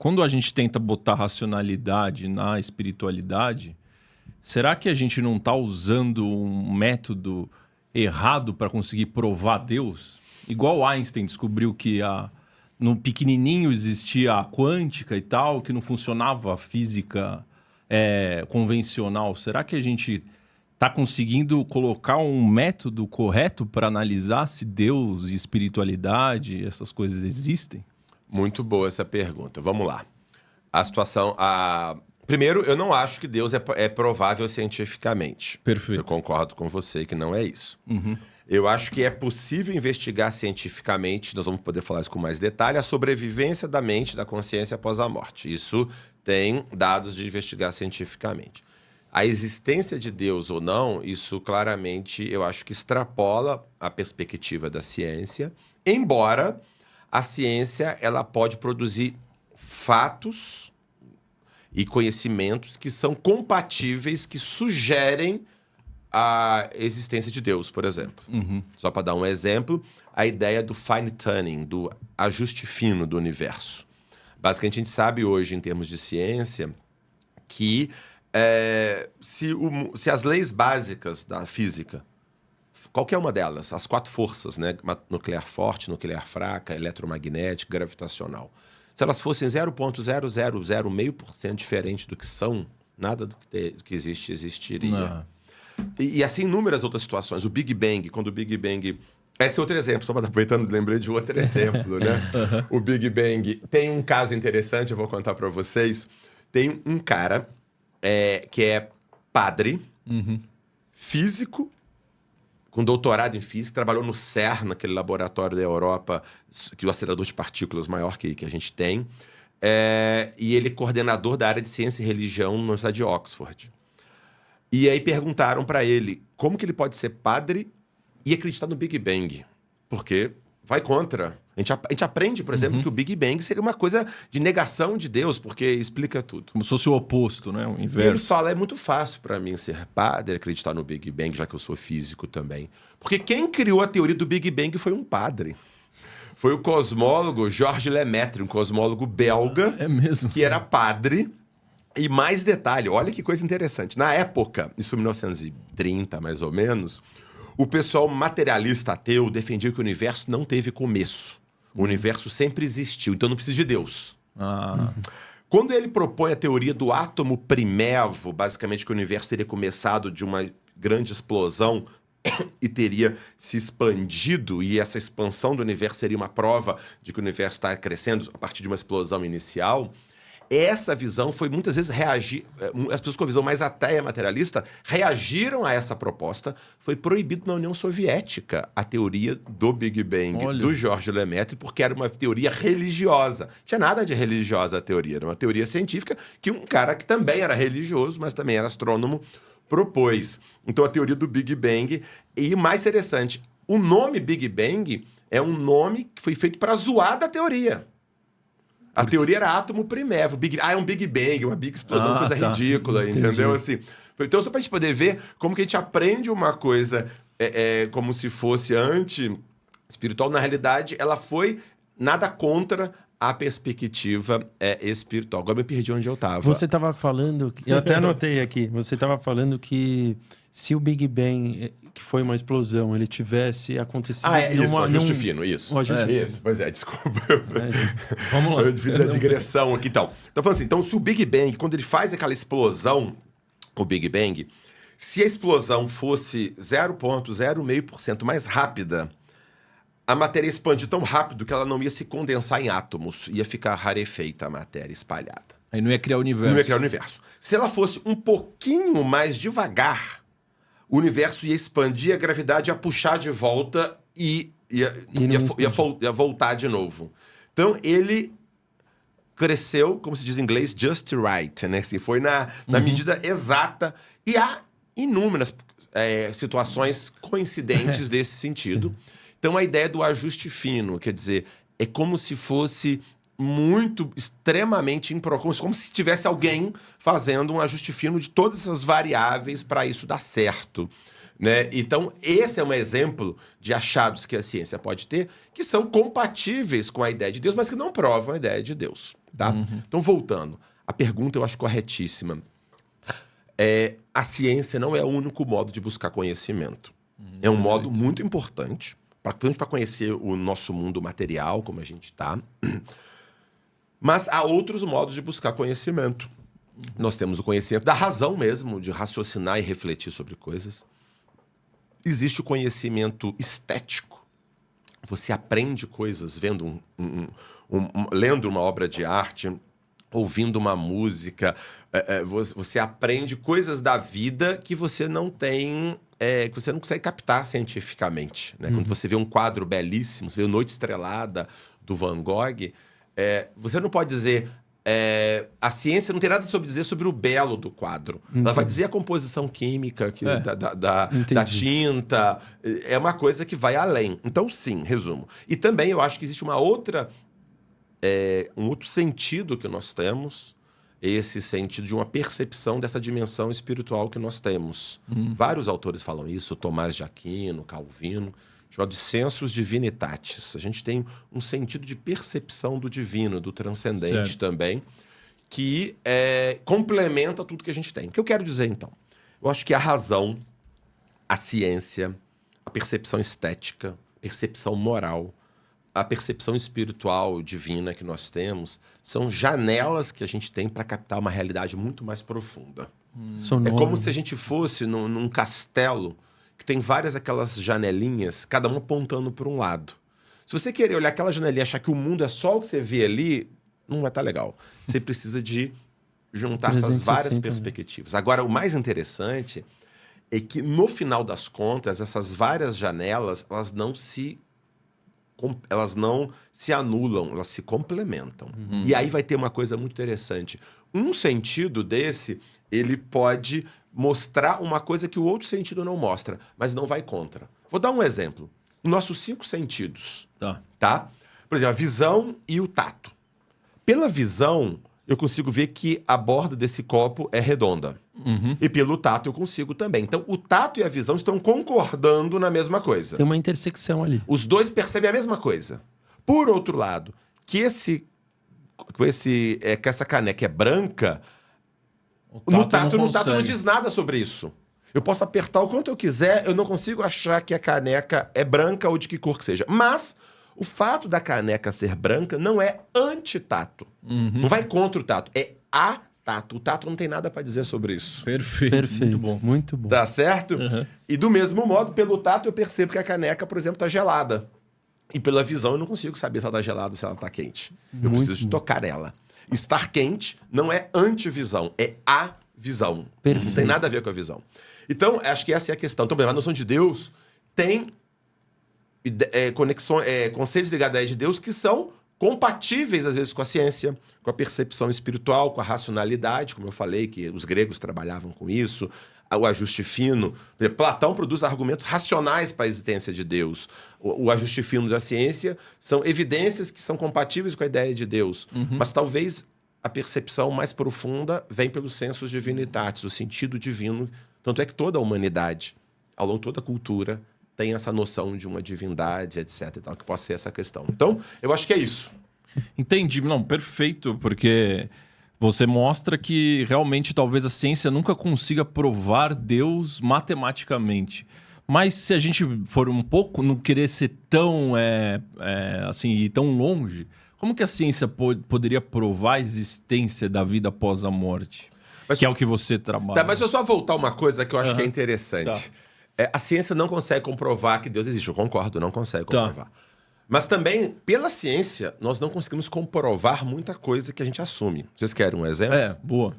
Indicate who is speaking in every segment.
Speaker 1: quando a gente tenta botar racionalidade na espiritualidade, será que a gente não está usando um método errado para conseguir provar Deus? Igual Einstein descobriu que no pequenininho existia a quântica e tal, que não funcionava a física convencional. Será que a gente está conseguindo colocar um método correto para analisar se Deus e espiritualidade, essas coisas existem?
Speaker 2: Muito boa essa pergunta. Vamos lá. A situação... Primeiro, eu não acho que Deus é provável cientificamente.
Speaker 1: Perfeito.
Speaker 2: Eu concordo com você que não é isso. Eu acho que é possível investigar cientificamente, nós vamos poder falar isso com mais detalhe, a sobrevivência da mente, da consciência após a morte. Isso tem dados de investigar cientificamente. A existência de Deus ou não, isso claramente eu acho que extrapola a perspectiva da ciência, embora a ciência ela pode produzir fatos e conhecimentos que são compatíveis, que sugerem a existência de Deus, por exemplo. Só para dar um exemplo, a ideia do fine tuning, do ajuste fino do universo. Basicamente, a gente sabe hoje, em termos de ciência, que se as leis básicas da física, qualquer uma delas, as 4 forças, né, nuclear forte, nuclear fraca, eletromagnética, gravitacional, se elas fossem 0,0001% diferente do que são, nada do que existe existiria. E assim inúmeras outras situações. O Big Bang, quando o Big Bang... Esse é outro exemplo, só aproveitando, lembrei de outro exemplo, né? O Big Bang. Tem um caso interessante, eu vou contar para vocês. Tem um cara que é padre, físico, com doutorado em física, trabalhou no CERN, naquele laboratório da Europa, que o acelerador de partículas maior que a gente tem. E ele é coordenador da área de ciência e religião na Universidade de Oxford. E aí perguntaram para ele como que ele pode ser padre e acreditar no Big Bang. Porque vai contra. A gente aprende, por exemplo, que o Big Bang seria uma coisa de negação de Deus, porque explica tudo.
Speaker 1: Como se fosse o oposto, né? O
Speaker 2: E
Speaker 1: inverso.
Speaker 2: ele fala, é muito fácil para mim ser padre, acreditar no Big Bang, já que eu sou físico também. Porque quem criou a teoria do Big Bang foi um padre. Foi o cosmólogo Georges Lemaitre, um cosmólogo belga, que era padre. E mais detalhe, olha que coisa interessante. Na época, isso em 1930 mais ou menos, o pessoal materialista ateu defendia que o universo não teve começo. O universo sempre existiu, então não precisa de Deus. Quando ele propõe a teoria do átomo primevo, basicamente que o universo teria começado de uma grande explosão e teria se expandido, e essa expansão do universo seria uma prova de que o universo está crescendo a partir de uma explosão inicial... Essa visão foi muitas vezes as pessoas com a visão mais ateia materialista reagiram a essa proposta. Foi proibido na União Soviética a teoria do Big Bang do Georges Lemaitre, porque era uma teoria religiosa. Não tinha nada de religiosa a teoria, era uma teoria científica que um cara que também era religioso, mas também era astrônomo, propôs. Então a teoria do Big Bang. E mais interessante, o nome Big Bang é um nome que foi feito para zoar da teoria. A teoria era átomo primevo. É um Big Bang, uma Big explosão, coisa ridícula, entendeu? Assim, então, só pra gente poder ver como que a gente aprende uma coisa como se fosse anti-espiritual. Na realidade, ela foi nada contra a perspectiva espiritual. Agora eu me perdi onde eu estava.
Speaker 3: Você estava falando... Eu até anotei aqui. Você estava falando que se o Big Bang, que foi uma explosão, ele tivesse acontecido...
Speaker 2: o ajuste fino, isso.
Speaker 3: O ajuste fino.
Speaker 2: Isso, pois desculpa.
Speaker 1: Vamos lá.
Speaker 2: Eu fiz a digressão aqui e tal. Então, falando assim, então se o Big Bang, quando ele faz aquela explosão, o Big Bang, se a explosão fosse 0,05% mais rápida, a matéria ia expandir tão rápido que ela não ia se condensar em átomos. Ia ficar rarefeita a matéria espalhada.
Speaker 1: Aí não ia criar o universo.
Speaker 2: Não ia criar o universo. Se ela fosse um pouquinho mais devagar, o universo ia expandir, a gravidade ia puxar de volta e ia voltar de novo. Então, ele cresceu, como se diz em inglês, just right, né? Assim, foi na medida exata. E há inúmeras situações coincidentes desse sentido. Então, a ideia do ajuste fino, quer dizer, é como se fosse extremamente como se tivesse alguém fazendo um ajuste fino de todas essas variáveis para isso dar certo, né? Então, esse é um exemplo de achados que a ciência pode ter que são compatíveis com a ideia de Deus, mas que não provam a ideia de Deus. tá? Então, voltando. A pergunta eu acho corretíssima. A ciência não é o único modo de buscar conhecimento. É um modo muito importante, principalmente para conhecer o nosso mundo material, como a gente está. Mas há outros modos de buscar conhecimento. Nós temos o conhecimento da razão mesmo, de raciocinar e refletir sobre coisas. Existe o conhecimento estético. Você aprende coisas vendo lendo uma obra de arte, ouvindo uma música. Você aprende coisas da vida que você não tem, que você não consegue captar cientificamente, né? Quando você vê um quadro belíssimo, você vê Noite Estrelada do Van Gogh, você não pode dizer... a ciência não tem nada sobre dizer sobre o belo do quadro. Ela vai dizer a composição química da tinta. É uma coisa que vai além. Então, sim, resumo. E também eu acho que existe um outro sentido que nós temos, esse sentido de uma percepção dessa dimensão espiritual que nós temos. Vários autores falam isso, Tomás de Aquino, Calvino, chamado de sensus divinitatis. A gente tem um sentido de percepção do divino, do transcendente também, que complementa tudo que a gente tem. O que eu quero dizer, então? Eu acho que a razão, a ciência, a percepção estética, a percepção moral, a percepção espiritual divina que nós temos são janelas que a gente tem para captar uma realidade muito mais profunda. É como se a gente fosse num castelo que tem várias aquelas janelinhas, cada uma apontando para um lado. Se você querer olhar aquela janelinha e achar que o mundo é só o que você vê ali, não vai estar legal. Você precisa de juntar essas várias perspectivas. Agora, o mais interessante é que, no final das contas, essas várias janelas, elas não se anulam, elas se complementam. E aí vai ter uma coisa muito interessante. Um sentido desse, ele pode mostrar uma coisa que o outro sentido não mostra, mas não vai contra. Vou dar um exemplo. Nossos 5 sentidos, tá? Por exemplo, a visão e o tato. Pela visão, eu consigo ver que a borda desse copo é redonda. E pelo tato eu consigo também. Então, o tato e a visão estão concordando na mesma coisa.
Speaker 3: Tem uma intersecção ali.
Speaker 2: Os dois percebem a mesma coisa. Por outro lado, que essa caneca é branca, no tato não diz nada sobre isso. Eu posso apertar o quanto eu quiser, eu não consigo achar que a caneca é branca ou de que cor que seja. Mas o fato da caneca ser branca não é anti-tato. Não vai contra o tato, é a tato. O tato não tem nada para dizer sobre isso.
Speaker 1: Perfeito. Muito bom.
Speaker 3: Muito bom.
Speaker 2: Tá certo? E do mesmo modo, pelo tato, eu percebo que a caneca, por exemplo, está gelada. E pela visão, eu não consigo saber se ela está gelada ou se ela está quente. Eu preciso de tocar ela. Estar quente não é antivisão, é a visão.
Speaker 3: Perfeito.
Speaker 2: Não tem nada a ver com a visão. Então, acho que essa é a questão. Então, a noção de Deus tem conceitos ligados à ideia de Deus que são compatíveis, às vezes, com a ciência, com a percepção espiritual, com a racionalidade, como eu falei, que os gregos trabalhavam com isso, o ajuste fino. Platão produz argumentos racionais para a existência de Deus. O ajuste fino da ciência são evidências que são compatíveis com a ideia de Deus. Mas talvez a percepção mais profunda vem pelo sensus divinitatis, o sentido divino. Tanto é que toda a humanidade, ao longo de toda a cultura, tem essa noção de uma divindade, etc. E tal, que possa ser essa questão. Então, eu acho que é isso.
Speaker 1: Entendi. Não, perfeito, porque você mostra que realmente talvez a ciência nunca consiga provar Deus matematicamente. Mas se a gente for um pouco, não querer ser tão, assim, ir tão longe, como que a ciência poderia provar a existência da vida após a morte? Que é o que você trabalha.
Speaker 2: Tá, mas eu só voltar uma coisa que eu acho que é interessante. A ciência não consegue comprovar que Deus existe. Eu concordo, não consegue comprovar. Mas também, pela ciência, nós não conseguimos comprovar muita coisa que a gente assume. Vocês querem um exemplo?
Speaker 1: Boa.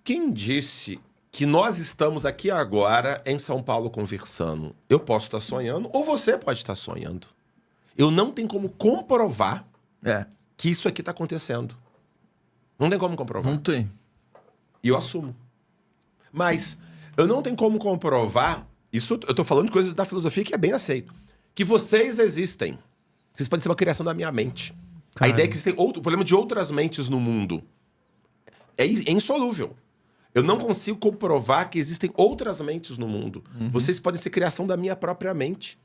Speaker 2: Quem disse que nós estamos aqui agora em São Paulo conversando? Eu posso estar sonhando ou você pode estar sonhando. Eu não tenho como comprovar que isso aqui está acontecendo. Não tem como comprovar.
Speaker 1: Não tem.
Speaker 2: E eu assumo. Mas eu não tenho como comprovar... Isso eu estou falando de coisas da filosofia que é bem aceito. Que vocês existem. Vocês podem ser uma criação da minha mente. A ideia é que existem o problema de outras mentes no mundo. É insolúvel. Eu não consigo comprovar que existem outras mentes no mundo. Vocês podem ser criação da minha própria mente.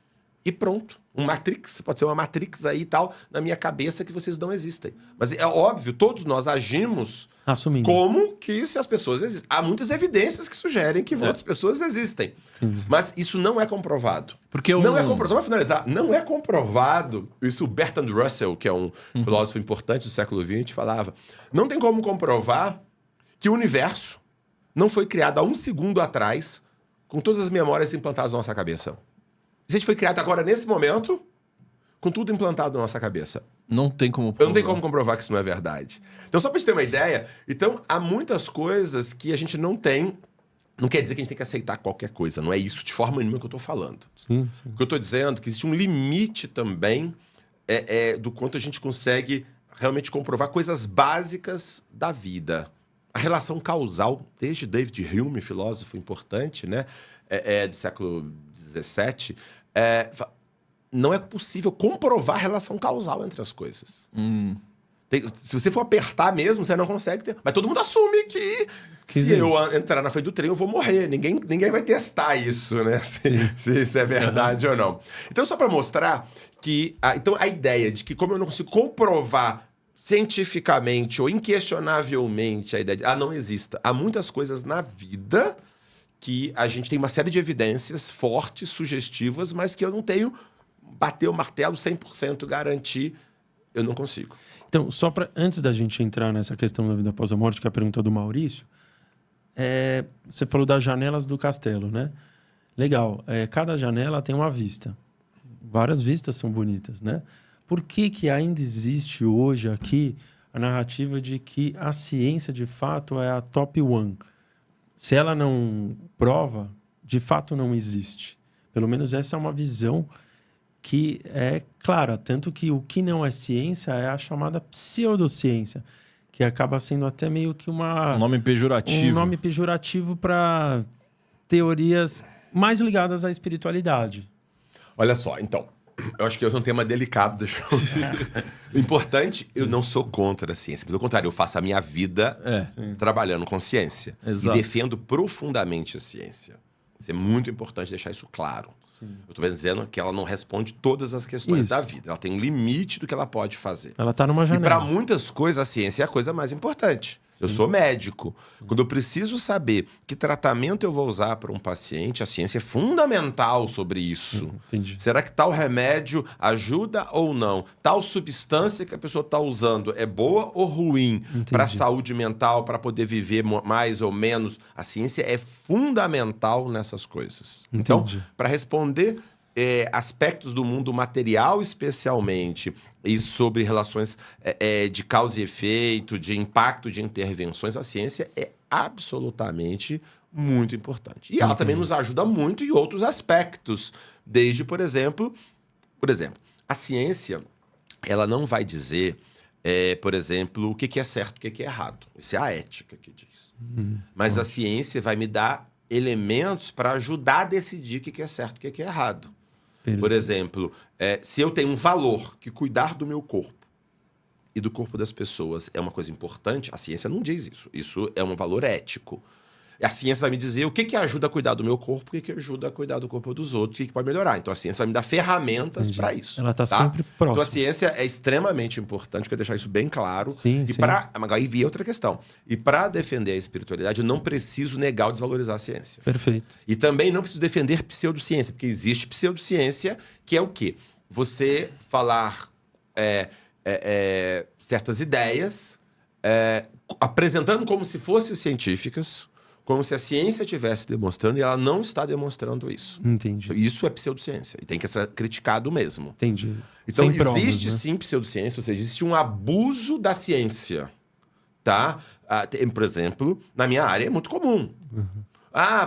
Speaker 2: e pronto. Um Matrix, pode ser uma Matrix aí e tal, na minha cabeça que vocês não existem. Mas é óbvio, todos nós agimos
Speaker 3: Assumindo.
Speaker 2: como que se as pessoas existem. Há muitas evidências que sugerem que outras pessoas existem. Mas isso não é comprovado.
Speaker 1: Porque
Speaker 2: Não é comprovado. Só para finalizar, não é comprovado. Isso o Bertrand Russell, que é um filósofo importante do século XX, falava. Não tem como comprovar que o universo não foi criado há um segundo atrás com todas as memórias implantadas na nossa cabeça. Se a gente foi criado agora, nesse momento, com tudo implantado na nossa cabeça.
Speaker 1: Não tem como
Speaker 2: provar. Não tem como comprovar que isso não é verdade. Então, só para gente ter uma ideia, então, há muitas coisas que a gente não tem. Não quer dizer que a gente tem que aceitar qualquer coisa. Não é isso de forma nenhuma que eu estou falando.
Speaker 3: Sim.
Speaker 2: O que eu estou dizendo é que existe um limite também do quanto a gente consegue realmente comprovar coisas básicas da vida. A relação causal, desde David Hume, filósofo importante, né, do século XVII, não é possível comprovar a relação causal entre as coisas. Se você for apertar mesmo, você não consegue ter. Mas todo mundo assume que se eu entrar na frente do trem, eu vou morrer. Ninguém vai testar isso, né? Se isso é verdade ou não. Então, só para mostrar que... Então, a ideia de que como eu não consigo comprovar cientificamente ou inquestionavelmente a ideia de... não exista. Há muitas coisas na vida que a gente tem uma série de evidências fortes, sugestivas, mas que eu não tenho bater o martelo 100% garantir, eu não consigo.
Speaker 3: Então, só para antes da gente entrar nessa questão da vida após a morte, que é a pergunta do Maurício, você falou das janelas do castelo, né? Legal. Cada janela tem uma vista. Várias vistas são bonitas, né? Por que ainda existe hoje aqui a narrativa de que a ciência, de fato, é a top one? Se ela não prova, de fato não existe. Pelo menos essa é uma visão que é clara. Tanto que o que não é ciência é a chamada pseudociência, que acaba sendo até meio que um
Speaker 1: nome pejorativo.
Speaker 3: Um nome pejorativo para teorias mais ligadas à espiritualidade.
Speaker 2: Olha só, então, eu acho que esse é um tema delicado. O importante, eu não sou contra a ciência. Pelo contrário, eu faço a minha vida trabalhando com ciência.
Speaker 1: Exato.
Speaker 2: E defendo profundamente a ciência. Isso é muito importante deixar isso claro.
Speaker 3: Sim.
Speaker 2: Eu estou dizendo que ela não responde todas as questões da vida. Ela tem um limite do que ela pode fazer.
Speaker 3: Ela está numa janela.
Speaker 2: E para muitas coisas, a ciência é a coisa mais importante. Eu sou médico. Quando eu preciso saber que tratamento eu vou usar para um paciente, a ciência é fundamental sobre isso.
Speaker 3: Entendi.
Speaker 2: Será que tal remédio ajuda ou não? Tal substância que a pessoa está usando é boa ou ruim para a saúde mental, para poder viver mais ou menos? A ciência é fundamental nessas coisas.
Speaker 3: Entendi.
Speaker 2: Então, para responder aspectos do mundo material especialmente, e sobre relações de causa e efeito, de impacto de intervenções, a ciência é absolutamente muito importante. E ela também nos ajuda muito em outros aspectos. Desde, por exemplo, a ciência, ela não vai dizer, por exemplo, o que é certo, o que é errado. Isso é a ética que diz. Mas a ciência vai me dar elementos para ajudar a decidir o que é certo, o que é errado. Por exemplo, se eu tenho um valor que cuidar do meu corpo e do corpo das pessoas é uma coisa importante, a ciência não diz isso. Isso é um valor ético. A ciência vai me dizer o que ajuda a cuidar do meu corpo, o que ajuda a cuidar do corpo dos outros, o que pode melhorar. Então a ciência vai me dar ferramentas para isso.
Speaker 3: Ela está sempre próxima.
Speaker 2: Então a ciência é extremamente importante, quero deixar isso bem claro.
Speaker 3: Sim.
Speaker 2: Aí vi outra questão. E para defender a espiritualidade, eu não preciso negar ou desvalorizar a ciência.
Speaker 3: Perfeito.
Speaker 2: E também não preciso defender pseudociência, porque existe pseudociência, que é o quê? Você falar certas ideias, apresentando como se fossem científicas, como se a ciência estivesse demonstrando, e ela não está demonstrando isso.
Speaker 3: Entendi.
Speaker 2: Isso é pseudociência, e tem que ser criticado mesmo.
Speaker 3: Entendi.
Speaker 2: Então,
Speaker 3: sem provas,
Speaker 2: existe
Speaker 3: né?
Speaker 2: sim pseudociência, ou seja, existe um abuso da ciência, tá? Por exemplo, na minha área é muito comum.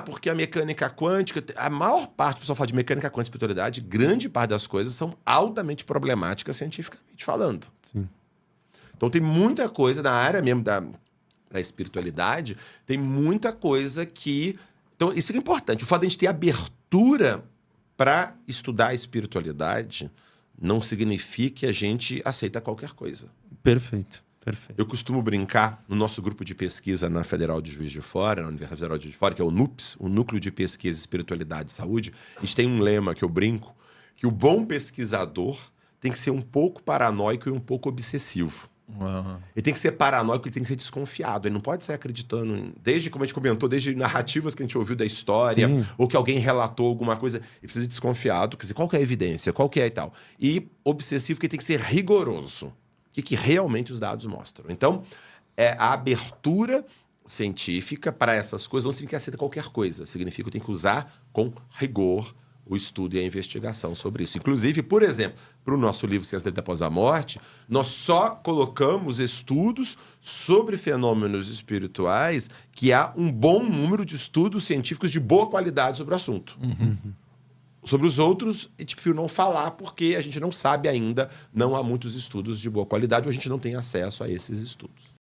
Speaker 2: Porque a mecânica quântica... A maior parte do pessoal fala de mecânica quântica e espiritualidade, grande parte das coisas são altamente problemáticas cientificamente falando.
Speaker 3: Sim.
Speaker 2: Então tem muita coisa na área mesmo da espiritualidade, tem muita coisa que... Então isso é importante. O fato de a gente ter abertura para estudar a espiritualidade não significa que a gente aceita qualquer coisa.
Speaker 3: Perfeito. Perfeito.
Speaker 2: Eu costumo brincar no nosso grupo de pesquisa na Federal de Juiz de Fora, na Universidade Federal de Juiz de Fora, que é o NUPS, o Núcleo de Pesquisa, Espiritualidade e Saúde. A gente tem um lema que eu brinco, que o bom pesquisador tem que ser um pouco paranoico e um pouco obsessivo. Ele tem que ser paranoico e tem que ser desconfiado. Ele não pode sair acreditando, desde, como a gente comentou, desde narrativas que a gente ouviu da história,
Speaker 3: Sim.
Speaker 2: ou que alguém relatou alguma coisa. Ele precisa ser desconfiado, quer dizer, qual que é a evidência, qual que é e tal. E obsessivo, que ele tem que ser rigoroso. O que realmente os dados mostram. Então, a abertura científica para essas coisas não significa aceitar qualquer coisa. Significa que tem que usar com rigor o estudo e a investigação sobre isso. Inclusive, por exemplo, para o nosso livro Ciência da Vida Após a Morte, nós só colocamos estudos sobre fenômenos espirituais que há um bom número de estudos científicos de boa qualidade sobre o assunto. Sobre os outros, a gente prefere não falar porque a gente não sabe ainda, não há muitos estudos de boa qualidade ou a gente não tem acesso a esses estudos.